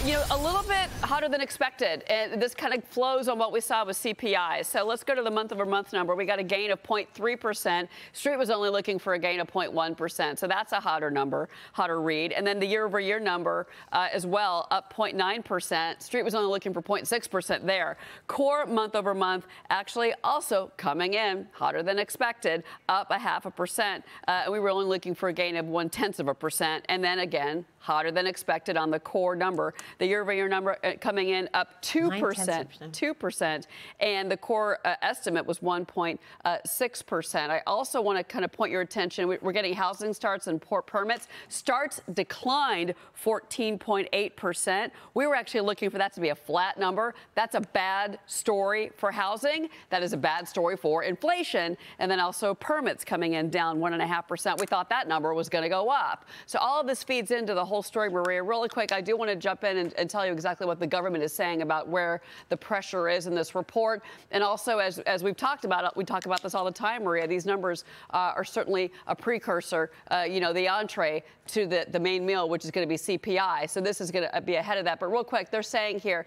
A little bit hotter than expected, and this kind of flows on what we saw with CPI. So let's go to the month-over-month number. We got a gain of 0.3%. Street was only looking for a gain of 0.1%, so that's a hotter number, hotter read. And then the year-over-year number as well, up 0.9%. Street was only looking for 0.6% there. Core month-over-month actually also coming in hotter than expected, up 0.5%. And we were only looking for a gain of 0.1%. And then again, hotter than expected on the core number. The year-over-year number coming in up 2%, and the core estimate was 1.6%. I also want to kind of point your attention. We're getting housing starts and permits. Starts declined 14.8%. We were actually looking for that to be a flat number. That's a bad story for housing. That is a bad story for inflation. And then also permits coming in down 1.5%. We thought that number was going to go up. So all of this feeds into the whole story, Maria. Really quick, I do want to jump in and tell you exactly what the government is saying about where the pressure is in this report. And also, as we've talked about, we talk about this all the time, Maria, these numbers are certainly a precursor, the entree to the main meal, which is going to be CPI. So this is going to be ahead of that. But real quick, they're saying here,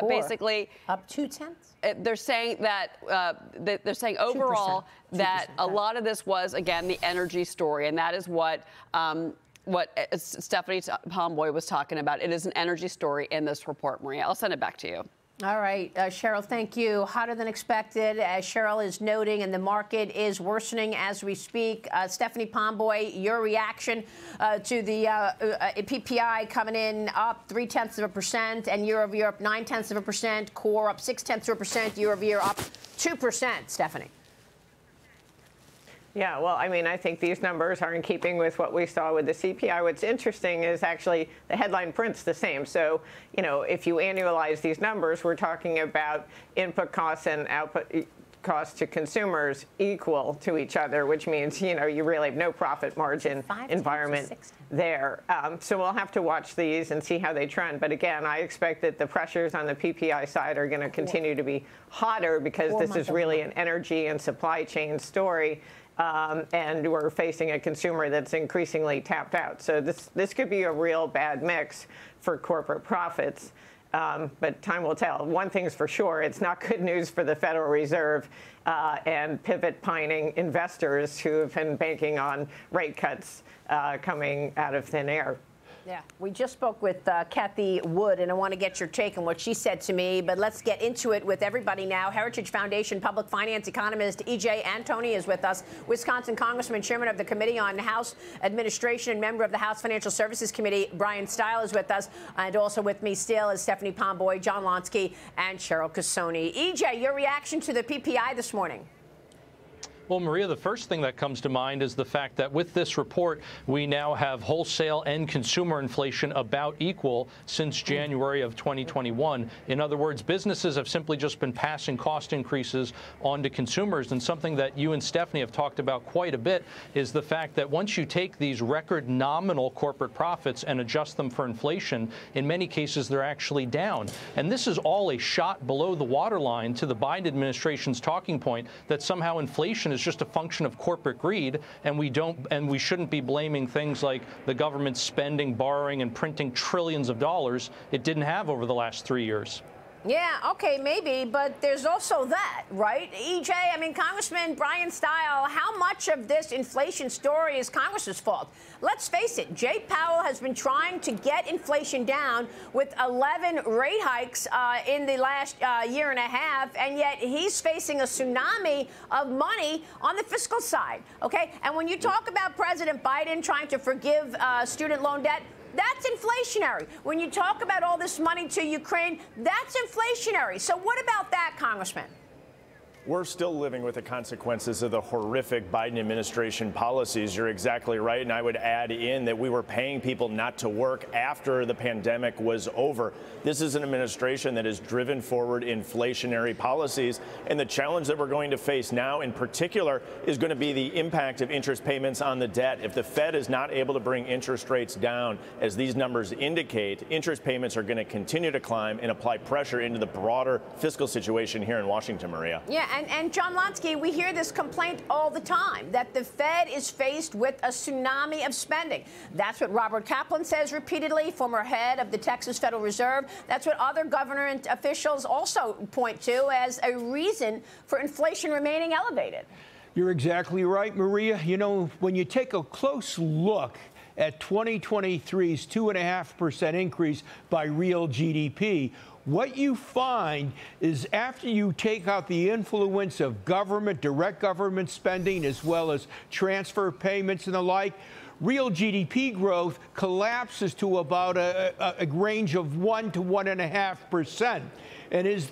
basically, up 0.2. They're saying that they're saying overall 2%. That a lot of this was, again, the energy story, and that is what Stephanie Pomboy was talking about. It is an energy story in this report, Maria. I'll send it back to you. All right, Cheryl, thank you. Hotter than expected, as Cheryl is noting, and the market is worsening as we speak. Stephanie Pomboy, your reaction to the PPI coming in up 0.3%, and year-over-year up 0.9%, core up 0.6%, year-over-year up 2%. Stephanie. Yeah, well, I mean, I think these numbers are in keeping with what we saw with the CPI. What's interesting is actually the headline print's the same. So, if you annualize these numbers, we're talking about input costs and output costs to consumers equal to each other, which means, you really have no profit margin environment there. So we'll have to watch these and see how they trend. But again, I expect that the pressures on the PPI side are going to continue to be hotter because this is really an energy and supply chain story. And we're facing a consumer that's increasingly tapped out. So this could be a real bad mix for corporate profits. But time will tell. One thing's for sure, it's not good news for the Federal Reserve and pivot-pining investors who have been banking on rate cuts coming out of thin air. Yeah, we just spoke with Kathy Wood, and I want to get your take on what she said to me. But let's get into it with everybody now. Heritage Foundation public finance economist E.J. Antoni is with us. Wisconsin Congressman, chairman of the Committee on House Administration, and member of the House Financial Services Committee, Brian Stile, is with us. And also with me still is Stephanie Pomboy, John Lonsky, and Cheryl Casoni. E.J., your reaction to the PPI this morning? Well, Maria, the first thing that comes to mind is the fact that with this report, we now have wholesale and consumer inflation about equal since January of 2021. In other words, businesses have simply just been passing cost increases on to consumers. And something that you and Stephanie have talked about quite a bit is the fact that once you take these record nominal corporate profits and adjust them for inflation, in many cases, they're actually down. And this is all a shot below the waterline to the Biden administration's talking point that somehow inflation is just a function of corporate greed, and we shouldn't be blaming things like the government spending, borrowing, and printing trillions of dollars it didn't have over the last 3 years. Yeah, okay, maybe, but there's also that, right? EJ, I mean, Congressman Brian Stile, how much of this inflation story is Congress's fault? Let's face it, Jay Powell has been trying to get inflation down with 11 rate hikes in the last year and a half, and yet he's facing a tsunami of money on the fiscal side, okay? And when you talk about President Biden trying to forgive student loan debt, that's inflationary. When you talk about all this money to Ukraine, that's inflationary. So what about that, Congressman? We're still living with the consequences of the horrific Biden administration policies. You're exactly right. And I would add in that we were paying people not to work after the pandemic was over. This is an administration that has driven forward inflationary policies. And the challenge that we're going to face now in particular is going to be the impact of interest payments on the debt. If the Fed is not able to bring interest rates down, as these numbers indicate, interest payments are going to continue to climb and apply pressure into the broader fiscal situation here in Washington, Maria. Yeah, And John Lonsky, we hear this complaint all the time that the Fed is faced with a tsunami of spending. That's what Robert Kaplan says repeatedly, former head of the Texas Federal Reserve. That's what other government officials also point to as a reason for inflation remaining elevated. You're exactly right, Maria. You know, when you take a close look at 2023's 2.5% increase by real GDP, what you find is after you take out the influence of government, direct government spending, as well as transfer payments and the like, real GDP growth collapses to about a range of 1 to 1.5%. And is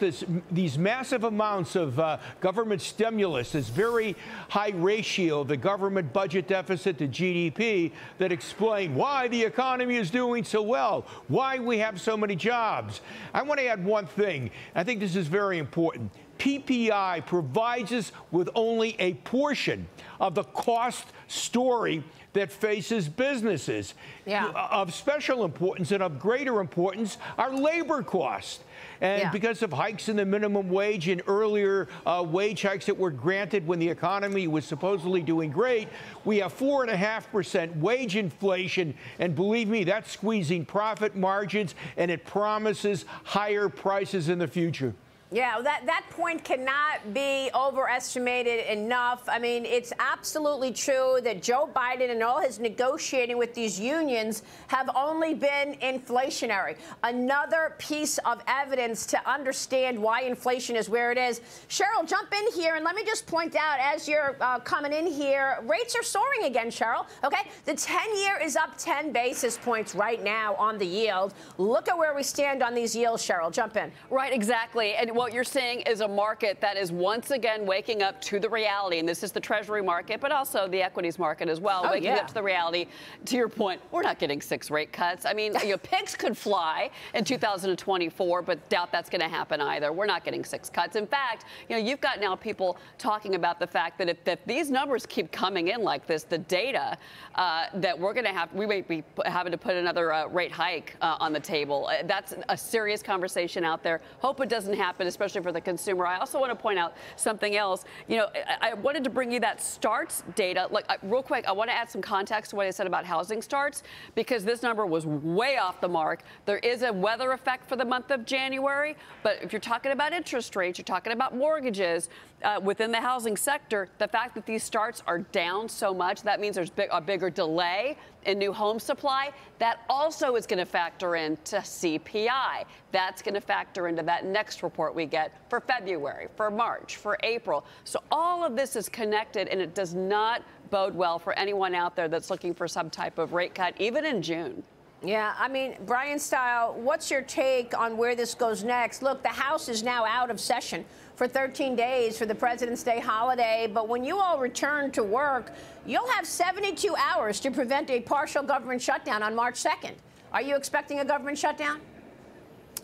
these massive amounts of government stimulus, this very high ratio of the government budget deficit to GDP that explain why the economy is doing so well, why we have so many jobs. I want to add one thing. I think this is very important. PPI provides us with only a portion of the cost story that faces businesses. Yeah. Of special importance and of greater importance are labor costs. And because of hikes in the minimum wage and earlier wage hikes that were granted when the economy was supposedly doing great, we have 4.5% wage inflation. And believe me, that's squeezing profit margins, and it promises higher prices in the future. Yeah, that point cannot be overestimated enough. I mean, it's absolutely true that Joe Biden and all his negotiating with these unions have only been inflationary. Another piece of evidence to understand why inflation is where it is. Cheryl, jump in here, and let me just point out, as you're coming in here, rates are soaring again, Cheryl. Okay, the 10-year is up 10 basis points right now on the yield. Look at where we stand on these yields, Cheryl. Jump in. Right, exactly. And what you're seeing is a market that is once again waking up to the reality. And this is the Treasury market, but also the equities market as well, waking up to the reality. To your point, we're not getting 6 rate cuts. I mean, pigs could fly in 2024, but doubt that's going to happen either. We're not getting 6 cuts. In fact, you've got now people talking about the fact that if these numbers keep coming in like this, the data that we may be having to put another rate hike on the table. That's a serious conversation out there. Hope it doesn't happen, especially for the consumer. I also want to point out something else. I wanted to bring you that starts data. Real quick, I want to add some context to what I said about housing starts, because this number was way off the mark. There is a weather effect for the month of January, but if you're talking about interest rates, you're talking about mortgages within the housing sector, the fact that these starts are down so much, that means there's a bigger delay in new home supply. That also is going to factor into CPI. That's going to factor into that next report we get for February, for March, for April. So all of this is connected, and it does not bode well for anyone out there that's looking for some type of rate cut, even in June. Yeah, I mean, Brian Style, what's your take on where this goes next? Look, the House is now out of session for 13 days for the President's Day holiday. But when you all return to work, you'll have 72 hours to prevent a partial government shutdown on March 2nd. Are you expecting a government shutdown?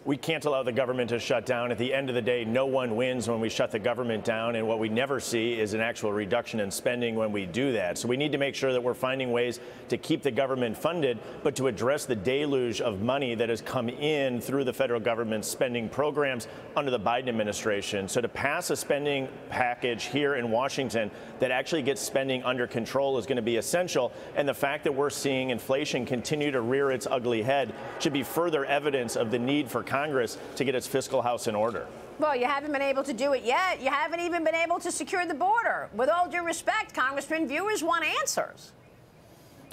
We can't allow the government to shut down. At the end of the day, no one wins when we shut the government down. And what we never see is an actual reduction in spending when we do that. So we need to make sure that we're finding ways to keep the government funded, but to address the deluge of money that has come in through the federal government's spending programs under the Biden administration. So to pass a spending package here in Washington that actually gets spending under control is going to be essential. And the fact that we're seeing inflation continue to rear its ugly head should be further evidence of the need for Congress to get its fiscal house in order. Well, you haven't been able to do it yet. You haven't even been able to secure the border. With all due respect, Congressman, viewers want answers.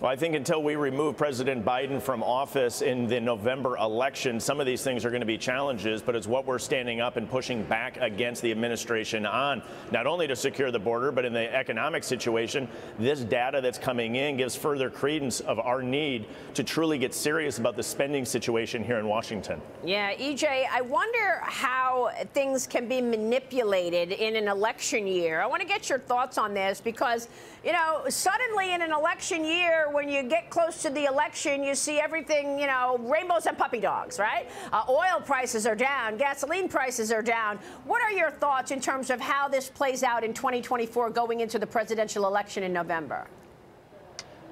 Well, I think until we remove President Biden from office in the November election, some of these things are going to be challenges, but it's what we're standing up and pushing back against the administration on, not only to secure the border, but in the economic situation. This data that's coming in gives further credence of our need to truly get serious about the spending situation here in Washington. Yeah, EJ, I wonder how things can be manipulated in an election year. I want to get your thoughts on this because, suddenly in an election year, when you get close to the election, you see everything, rainbows and puppy dogs, right? Oil prices are down. Gasoline prices are down. What are your thoughts in terms of how this plays out in 2024 going into the presidential election in November?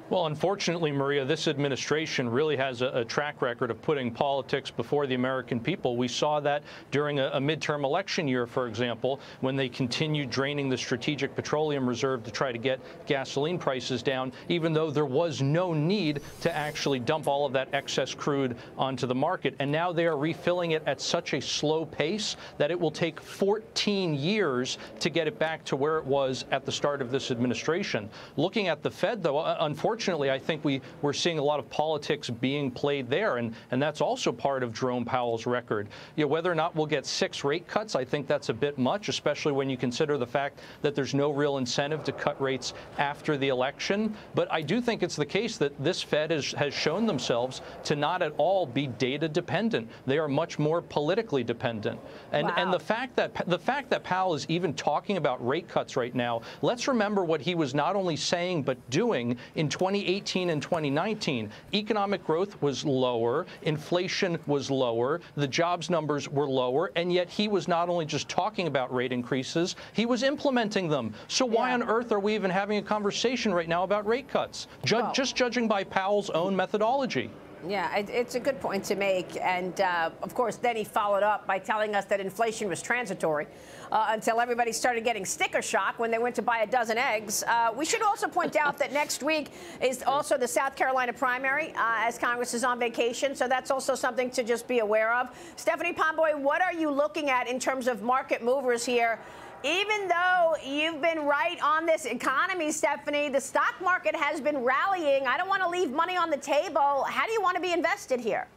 Well, unfortunately, Maria, this administration really has a track record of putting politics before the American people. We saw that during a midterm election year, for example, when they continued draining the Strategic Petroleum Reserve to try to get gasoline prices down, even though there was no need to actually dump all of that excess crude onto the market. And now they are refilling it at such a slow pace that it will take 14 years to get it back to where it was at the start of this administration. Looking at the Fed, though, unfortunately, I think we're seeing a lot of politics being played there, and that's also part of Jerome Powell's record. You know, whether or not we'll get 6 rate cuts, I think that's a bit much, especially when you consider the fact that there's no real incentive to cut rates after the election. But I do think it's the case that this Fed has shown themselves to not at all be data dependent. They are much more politically dependent. And the fact that Powell is even talking about rate cuts right now, let's remember what he was not only saying but doing in 2018 and 2019. Economic growth was lower, inflation was lower, the jobs numbers were lower, and yet he was not only just talking about rate increases, he was implementing them. So why on earth are we even having a conversation right now about rate cuts? Just judging by Powell's own methodology. Yeah, it's a good point to make. And, of course, then he followed up by telling us that inflation was transitory until everybody started getting sticker shock when they went to buy a dozen eggs. We should also point out that next week is also the South Carolina primary as Congress is on vacation. So that's also something to just be aware of. Stephanie Pomboy, what are you looking at in terms of market movers here? Even though you've been right on this economy, Stephanie, the stock market has been rallying. I don't want to leave money on the table. How do you want to be invested here?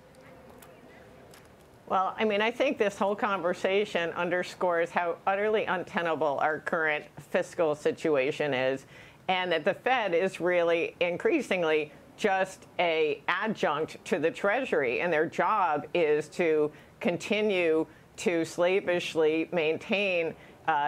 Well, I mean, I think this whole conversation underscores how utterly untenable our current fiscal situation is, and that the Fed is really increasingly just an adjunct to the Treasury, and their job is to continue to slavishly maintain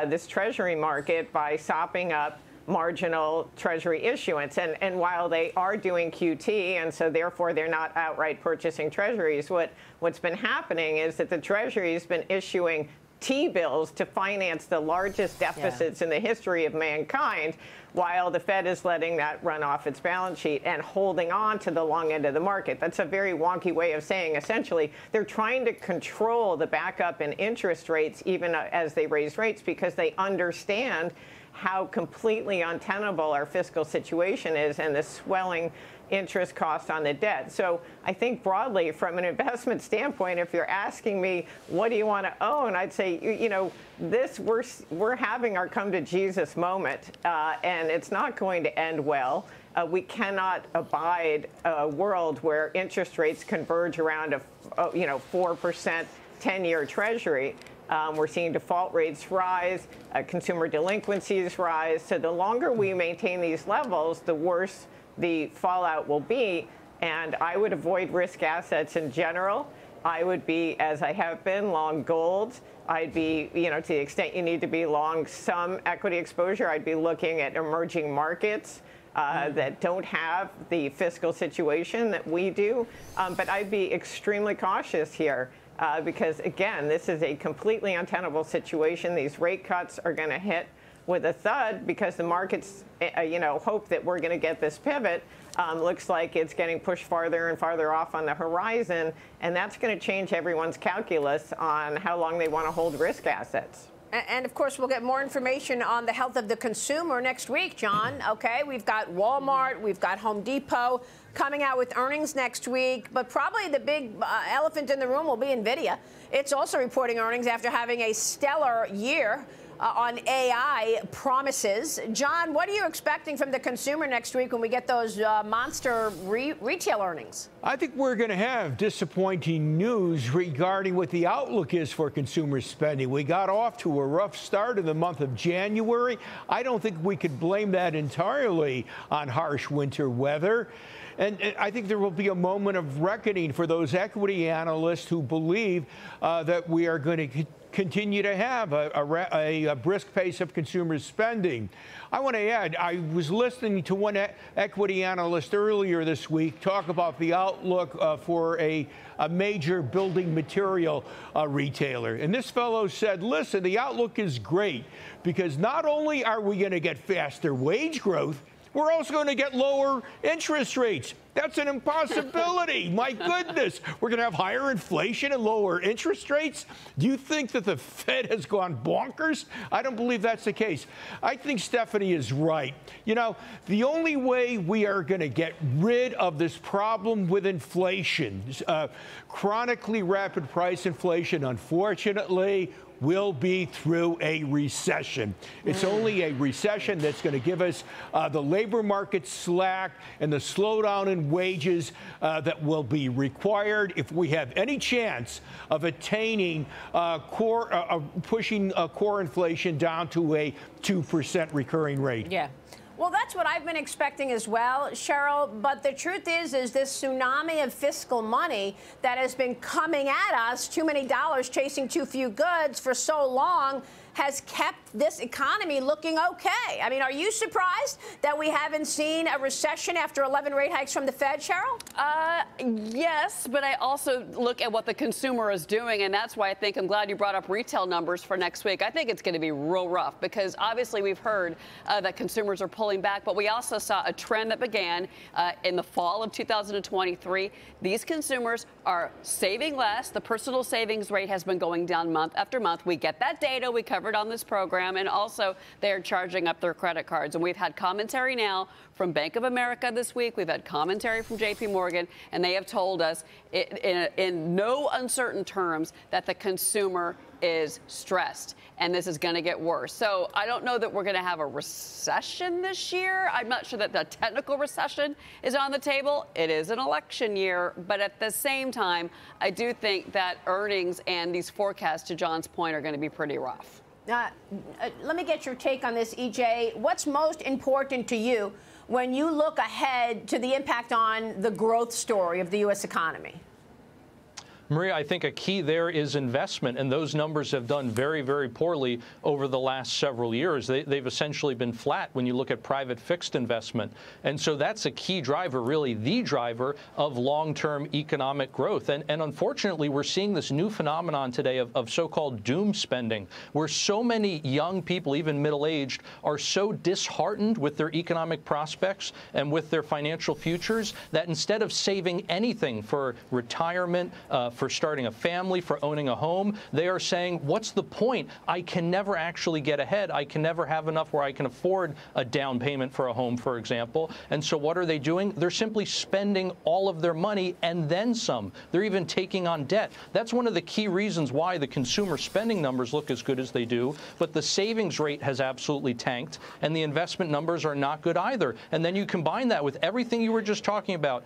this Treasury market by sopping up marginal Treasury issuance. And while they are doing QT, and so therefore they're not outright purchasing Treasuries, what's been happening is that the Treasury has been issuing T-bills to finance the largest deficits in the history of mankind, while the Fed is letting that run off its balance sheet and holding on to the long end of the market. That's a very wonky way of saying, essentially, they're trying to control the backup in interest rates even as they raise rates, because they understand how completely untenable our fiscal situation is and the swelling interest costs on the debt. So I think broadly, from an investment standpoint, if you're asking me, what do you want to own? I'd say, you know, we're having our come to Jesus moment, and it's not going to end well. We cannot abide a world where interest rates converge around a 4% 10-year Treasury. We're seeing default rates rise, consumer delinquencies rise. So the longer we maintain these levels, the worse the fallout will be. And I would avoid risk assets in general. I would be, as I have been, long gold. I'd be, to the extent you need to be long some equity exposure, I'd be looking at emerging markets that don't have the fiscal situation that we do. But I'd be extremely cautious here. Because, again, this is a completely untenable situation. These rate cuts are going to hit with a thud because the markets, hope that we're going to get this pivot. Looks like it's getting pushed farther and farther off on the horizon. And that's going to change everyone's calculus on how long they want to hold risk assets. And, of course, we'll get more information on the health of the consumer next week, John. OK, we've got Walmart, we've got Home Depot coming out with earnings next week. But probably the big elephant in the room will be NVIDIA. It's also reporting earnings after having a stellar year on AI promises. John, what are you expecting from the consumer next week when we get those monster retail earnings? I think we're going to have disappointing news regarding what the outlook is for consumer spending. We got off to a rough start in the month of January. I don't think we could blame that entirely on harsh winter weather. And I think there will be a moment of reckoning for those equity analysts who believe that we are going to continue to have a brisk pace of consumer spending. I want to add, I was listening to one equity analyst earlier this week talk about the outlook for a major building material retailer. And this fellow said, listen, the outlook is great because not only are we going to get faster wage growth, we're also going to get lower interest rates. That's an impossibility. My goodness. We're going to have higher inflation and lower interest rates. Do you think that the Fed has gone bonkers? I don't believe that's the case. I think Stephanie is right. You know, the only way we are going to get rid of this problem with inflation, chronically rapid price inflation, unfortunately, will be through a recession. It's only a recession that's going to give us the labor market slack and the slowdown in wages that will be required if we have any chance of attaining pushing core inflation down to a 2% recurring rate. Yeah. Well, that's what I've been expecting as well, Cheryl. But the truth is this tsunami of fiscal money that has been coming at us, too many dollars chasing too few goods for so long, has kept this economy looking okay. I mean, are you surprised that we haven't seen a recession after 11 rate hikes from the Fed, Cheryl? Yes, but I also look at what the consumer is doing, and that's why I think I'm glad you brought up retail numbers for next week. I think it's going to be real rough because obviously we've heard that consumers are pulling back, but we also saw a trend that began in the fall of 2023. These consumers are saving less. The personal savings rate has been going down month after month. We get that data. We cover on this program, and also they're charging up their credit cards. And we've had commentary now from Bank of America this week. We've had commentary from JP Morgan, and they have told us in no uncertain terms that the consumer is stressed, and this is going to get worse. So I don't know that we're going to have a recession this year. I'm not sure that the technical recession is on the table. It is an election year, but at the same time, I do think that earnings and these forecasts, to John's point, are going to be pretty rough. Let me get your take on this, EJ. What's most important to you when you look ahead to the impact on the growth story of the U.S. economy? Maria, I think a key there is investment, and those numbers have done very, very poorly over the last several years. They've essentially been flat when you look at private fixed investment. And so that's a key driver, really the driver of long-term economic growth. And unfortunately, we're seeing this new phenomenon today of so-called doom spending, where so many young people, even middle-aged, are so disheartened with their economic prospects and with their financial futures that instead of saving anything for retirement, for starting a family, for owning a home, they are saying, what's the point? I can never actually get ahead. I can never have enough where I can afford a down payment for a home, for example. And so what are they doing? They're simply spending all of their money and then some. They're even taking on debt. That's one of the key reasons why the consumer spending numbers look as good as they do, but the savings rate has absolutely tanked, and the investment numbers are not good either. And then you combine that with everything you were just talking about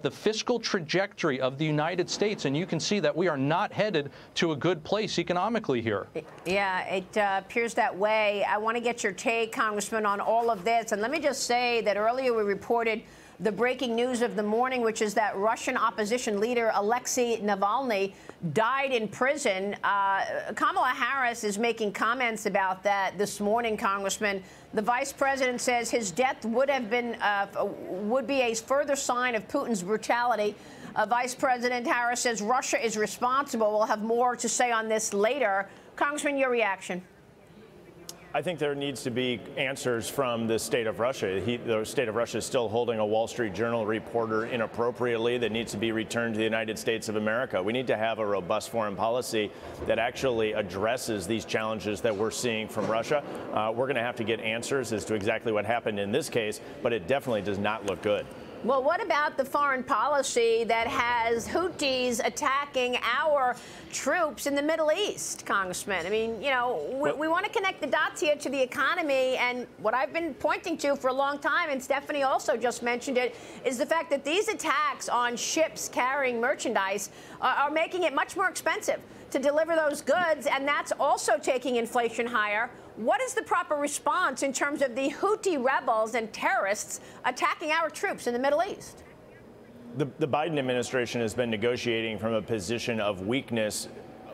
the fiscal trajectory of the United States, and you can see that we are not headed to a good place economically here. Yeah, it appears that way. I want to get your take, Congressman, on all of this. And let me just say that earlier we reported the breaking news of the morning, which is that Russian opposition leader Alexei Navalny died in prison. Kamala Harris is making comments about that this morning, Congressman. The vice president says his death would be a further sign of Putin's brutality. Vice President Harris says Russia is responsible. We'll have more to say on this later. Congressman, your reaction? I think there needs to be answers from the state of Russia. The state of Russia is still holding a Wall Street Journal reporter inappropriately that needs to be returned to the United States of America. We need to have a robust foreign policy that actually addresses these challenges that we're seeing from Russia. We're going to have to get answers as to exactly what happened in this case, but it definitely does not look good. Well, what about the foreign policy that has Houthis attacking our troops in the Middle East, Congressman? I mean, you know, we want to connect the dots here to the economy. And what I've been pointing to for a long time, and Stephanie also just mentioned it, is the fact that these attacks on ships carrying merchandise are making it much more expensive to deliver those goods. And that's also taking inflation higher. What is the proper response in terms of the Houthi rebels and terrorists attacking our troops in the Middle East? The Biden administration has been negotiating from a position of weakness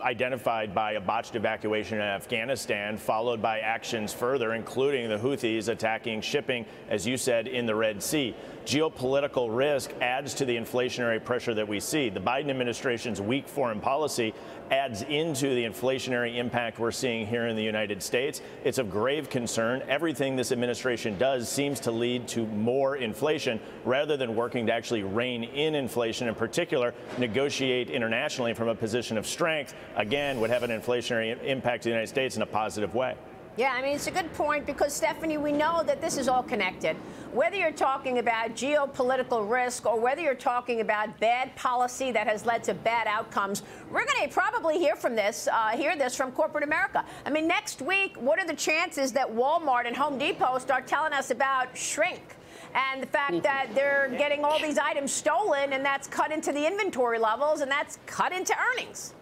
identified by a botched evacuation in Afghanistan, followed by actions further, including the Houthis attacking shipping, as you said, in the Red Sea. Geopolitical risk adds to the inflationary pressure that we see. The Biden administration's weak foreign policy adds into the inflationary impact we're seeing here in the United States. It's of grave concern. Everything this administration does seems to lead to more inflation rather than working to actually rein in inflation, in particular, negotiate internationally from a position of strength, again, would have an inflationary impact to the United States in a positive way. Yeah, I mean, it's a good point because, Stephanie, we know that this is all connected. Whether you're talking about geopolitical risk or whether you're talking about bad policy that has led to bad outcomes, we're going to probably hear this from corporate America. I mean, next week, what are the chances that Walmart and Home Depot start telling us about shrink? And the fact that they're getting all these items stolen, and that's cut into the inventory levels, and that's cut into earnings.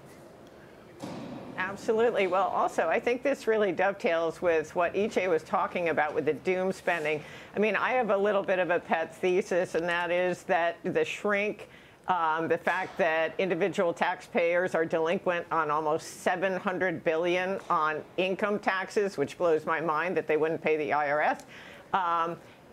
Absolutely. Well, also, I think this really dovetails with what EJ was talking about with the doom spending. I mean, I have a little bit of a pet thesis, and that is that the shrink, the fact that individual taxpayers are delinquent on almost $700 billion on income taxes, which blows my mind that they wouldn't pay the IRS,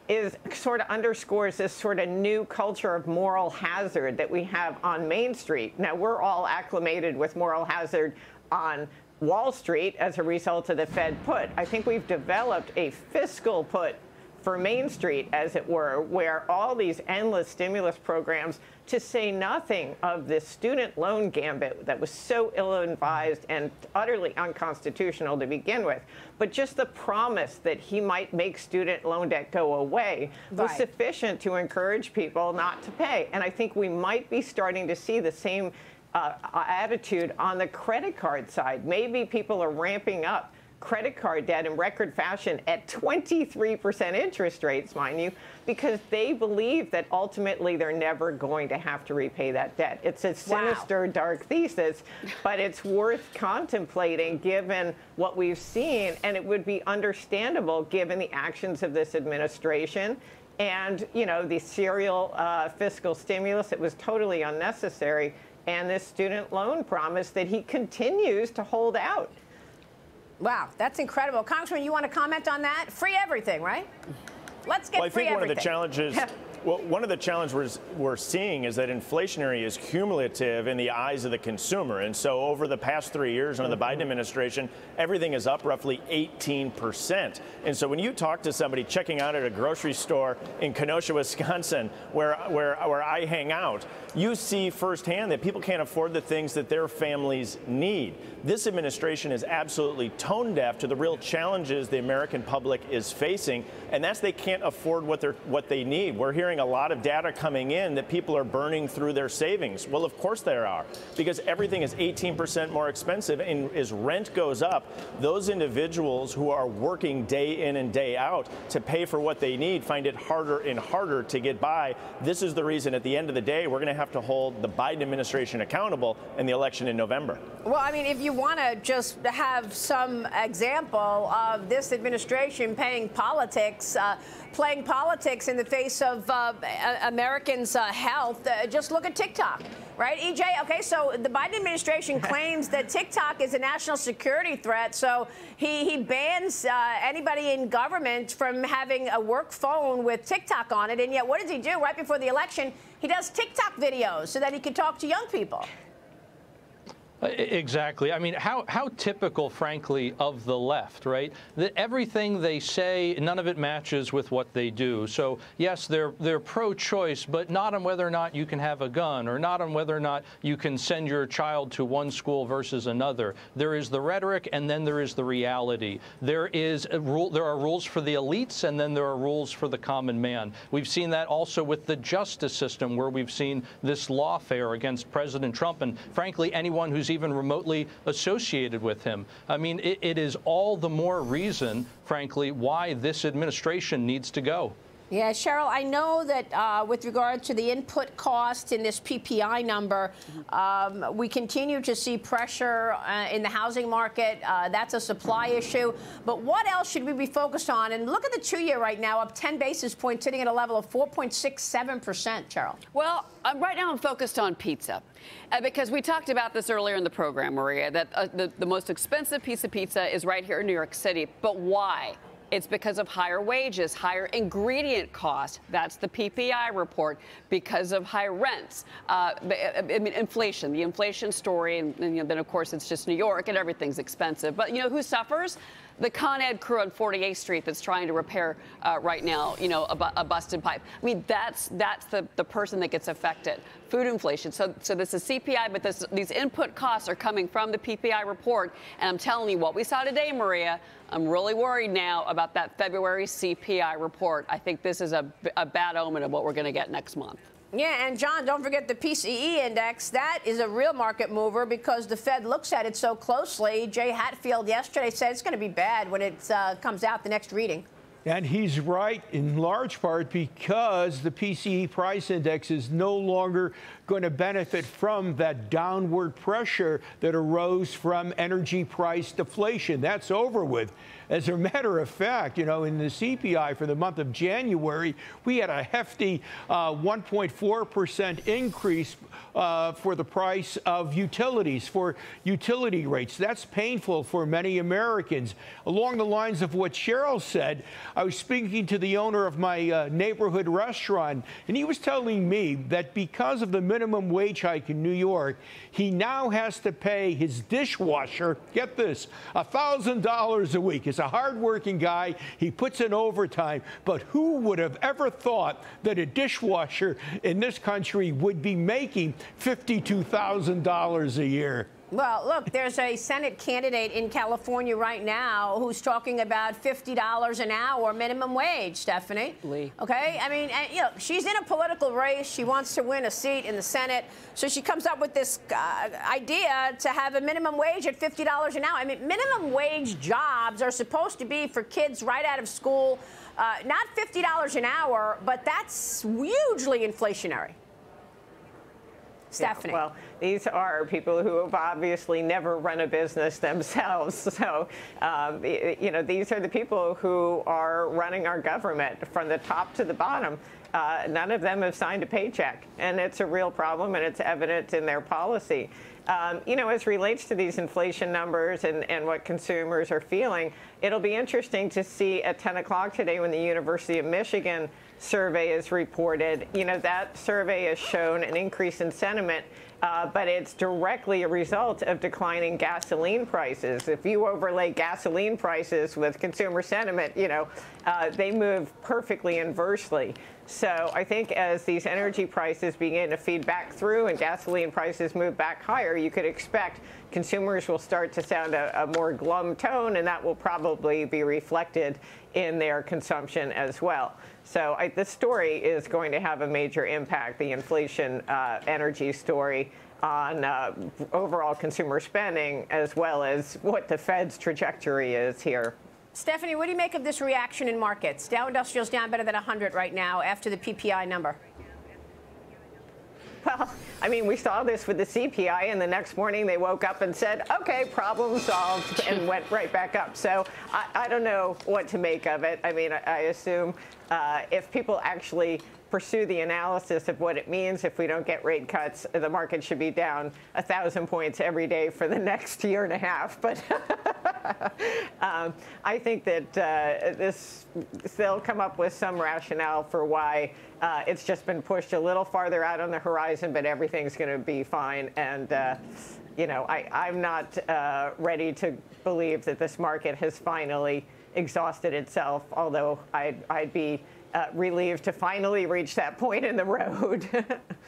is sort of underscores this sort of new culture of moral hazard that we have on Main Street. Now, we're all acclimated with moral hazard on Wall Street as a result of the Fed put. I think we've developed a fiscal put for Main Street, as it were, where all these endless stimulus programs, to say nothing of this student loan gambit that was so ill-advised and utterly unconstitutional to begin with, but just the promise that he might make student loan debt go away was sufficient to encourage people not to pay. And I think we might be starting to see the same attitude on the credit card side. Maybe people are ramping up credit card debt in record fashion at 23% interest rates, mind you, because they believe that ultimately they're never going to have to repay that debt. It's a sinister, dark thesis, but it's worth contemplating given what we've seen, and it would be understandable given the actions of this administration and, you know, the serial fiscal stimulus. It was totally unnecessary. And this student loan promise that he continues to hold out. Wow, that's incredible. Congressman, you want to comment on that? Free everything, right? Let's get free everything. One of the challenges, well, one of the challenges we're seeing is that inflationary is cumulative in the eyes of the consumer. And so over the past 3 years under the Biden administration, everything is up roughly 18%. And so when you talk to somebody checking out at a grocery store in Kenosha, Wisconsin, where I hang out, you see firsthand that people can't afford the things that their families need. This administration is absolutely tone deaf to the real challenges the American public is facing, and that's they can't afford what they need. We're hearing a lot of data coming in that people are burning through their savings. Well, of course there are, because everything is 18% more expensive, and as rent goes up, those individuals who are working day in and day out to pay for what they need find it harder and harder to get by. This is the reason at the end of the day we're going to have to hold the Biden administration accountable in the election in November. Well, I mean, if you want to just have some example of this administration playing politics in the face of Americans' health, just look at TikTok. Right, EJ? Okay, so the Biden administration claims that TikTok is a national security threat, so he bans anybody in government from having a work phone with TikTok on it, and yet what does he do right before the election? He does TikTok videos so that he can talk to young people. Exactly. I mean, how typical, frankly, of the left, right? That everything they say, none of it matches with what they do. So, yes, they're pro-choice, but not on whether or not you can have a gun, or not on whether or not you can send your child to one school versus another. There is the rhetoric, and then there is the reality. There are rules for the elites, and then there are rules for the common man. We've seen that also with the justice system, where we've seen this lawfare against President Trump, and frankly, anyone who's even remotely associated with him. I mean, it is all the more reason, frankly, why this administration needs to go. Yeah, Cheryl, I know that with regard to the input cost in this PPI number, we continue to see pressure in the housing market. That's a supply issue. But what else should we be focused on? And look at the 2-year right now, up 10 basis points, sitting at a level of 4.67%, Cheryl. Well, right now I'm focused on pizza. Because we talked about this earlier in the program, Maria, that the most expensive piece of pizza is right here in New York City. But why? It's because of higher wages, higher ingredient costs. That's the PPI report. Because of high rents, I mean, inflation, the inflation story, and then of course it's just New York and everything's expensive. But you know who suffers? The Con Ed crew on 48th Street that's trying to repair right now, a busted pipe. I mean, that's the person that gets affected. Food inflation. So this is CPI, but these input costs are coming from the PPI report. And I'm telling you what we saw today, Maria. I'm really worried now about that February CPI report. I think this is a bad omen of what we're going to get next month. Yeah, and John, don't forget the PCE index. That is a real market mover because the Fed looks at it so closely. Jay Hatfield yesterday said it's going to be bad when it comes out the next reading. And he's right in large part because the PCE price index is no longer going to benefit from that downward pressure that arose from energy price deflation. That's over with. As a matter of fact, in the CPI for the month of January, we had a hefty 1.4% increase for the price of utilities, for utility rates. That's painful for many Americans. Along the lines of what Cheryl said, I was speaking to the owner of my neighborhood restaurant, and he was telling me that because of the minimum wage hike in New York, he now has to pay his dishwasher, get this, $1,000 a week. He's a hardworking guy. He puts in overtime. But who would have ever thought that a dishwasher in this country would be making $52,000 a year? Well, look, there's a Senate candidate in California right now who's talking about $50 an hour minimum wage, Stephanie. Lee. Okay? I mean, she's in a political race. She wants to win a seat in the Senate. So she comes up with this idea to have a minimum wage at $50 an hour. I mean, minimum wage jobs are supposed to be for kids right out of school, not $50 an hour, but that's hugely inflationary. Stephanie. Yeah, well, these are people who have obviously never run a business themselves. So, these are the people who are running our government from the top to the bottom. None of them have signed a paycheck, and it's a real problem, and it's evident in their policy. As relates to these inflation numbers and what consumers are feeling, it'll be interesting to see at 10 o'clock today when the University of Michigan survey is reported. That survey has shown an increase in sentiment, but it's directly a result of declining gasoline prices. If you overlay gasoline prices with consumer sentiment, they move perfectly inversely. So I think as these energy prices begin to feed back through and gasoline prices move back higher, you could expect consumers will start to sound a more glum tone, and that will probably be reflected in their consumption as well. So this story is going to have a major impact, the inflation energy story, on overall consumer spending, as well as what the Fed's trajectory is here. Stephanie, what do you make of this reaction in markets? Dow Industrial's down better than 100 right now after the PPI number. Well, I mean, we saw this with the CPI, and the next morning they woke up and said, okay, problem solved, and went right back up. So I don't know what to make of it. I mean, I assume if people actually pursue the analysis of what it means if we don't get rate cuts, the market should be down 1,000 points every day for the next year and a half. But I think that they'll come up with some rationale for why it's just been pushed a little farther out on the horizon, but everything's going to be fine. And, I'm not ready to believe that this market has finally exhausted itself, although I'd be relieved to finally reach that point in the road.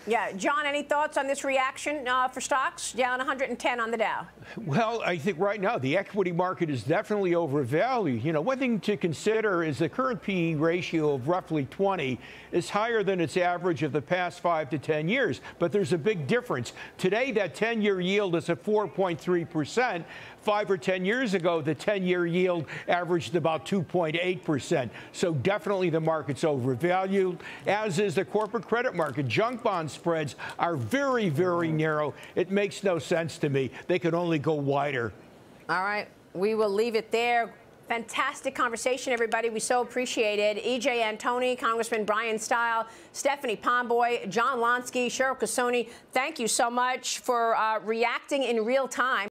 Yeah. John, any thoughts on this reaction for stocks? Down 110 on the Dow. Well, I think right now the equity market is definitely overvalued. You know, one thing to consider is the current PE ratio of roughly 20 is higher than its average of the past 5 to 10 years. But there's a big difference. Today, that 10-year yield is at 4.3%. 5 or 10 years ago, the 10-year yield averaged about 2.8%. So definitely the market's overvalued, as is the corporate credit market. Junk bond spreads are very, very narrow. It makes no sense to me. They could only go wider. All right. We will leave it there. Fantastic conversation, everybody. We so appreciate it. E.J. Antoni, Congressman Brian Stile, Stephanie Pomboy, John Lonsky, Cheryl Casoni, thank you so much for reacting in real time.